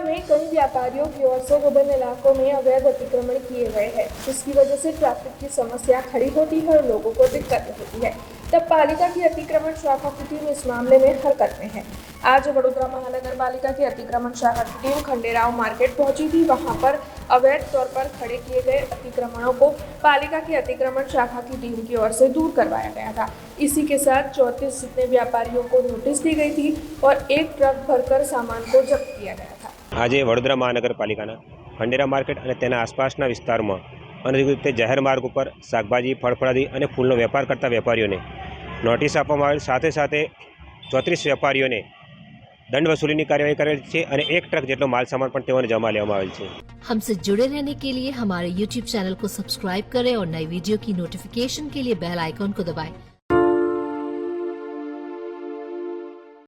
में कई व्यापारियों की ओर से विभिन्न इलाकों में अवैध अतिक्रमण किए गए हैं, जिसकी वजह से ट्रैफिक की समस्या खड़ी होती है और लोगों को दिक्कत होती है। तब पालिका की अतिक्रमण शाखा की टीम इस मामले में हरकत में है। आज वडोदरा महानगर पालिका की अतिक्रमण शाखा की टीम खंडेराव मार्केट पहुंची थी। वहां पर अवैध तौर पर खड़े किए गए अतिक्रमणों को पालिका की अतिक्रमण शाखा की टीम की ओर से दूर करवाया गया था। इसी के साथ 34 जितने व्यापारियों को नोटिस दी गई थी और एक ट्रक भरकर सामान को जब्त किया गया था। આજે વડોદરા મહાનગરપાલિકાના ખંડેરા માર્કેટ અને તેના આસપાસના વિસ્તારમાં અનધિકૃત રીતે જાહેર માર્ગ ઉપર શાકભાજી, ફળફળાદી અને ફૂલનો વેપાર કરતા વેપારીઓને નોટિસ આપવામાં આવેલ, સાથે સાથે 34 વેપારીઓને દંડ વસૂલીની કાર્યવાહી કરેલ છે અને એક ટ્રક જેટલો માલ સામાન પણ તેઓને જમા લેવામાં આવેલ છે। हमसे जुड़े रहने के लिए हमारे YouTube चैनल को सब्सक्राइब करें और नई वीडियो की नोटिफिकेशन के लिए बेल आइकॉन को दबाएं।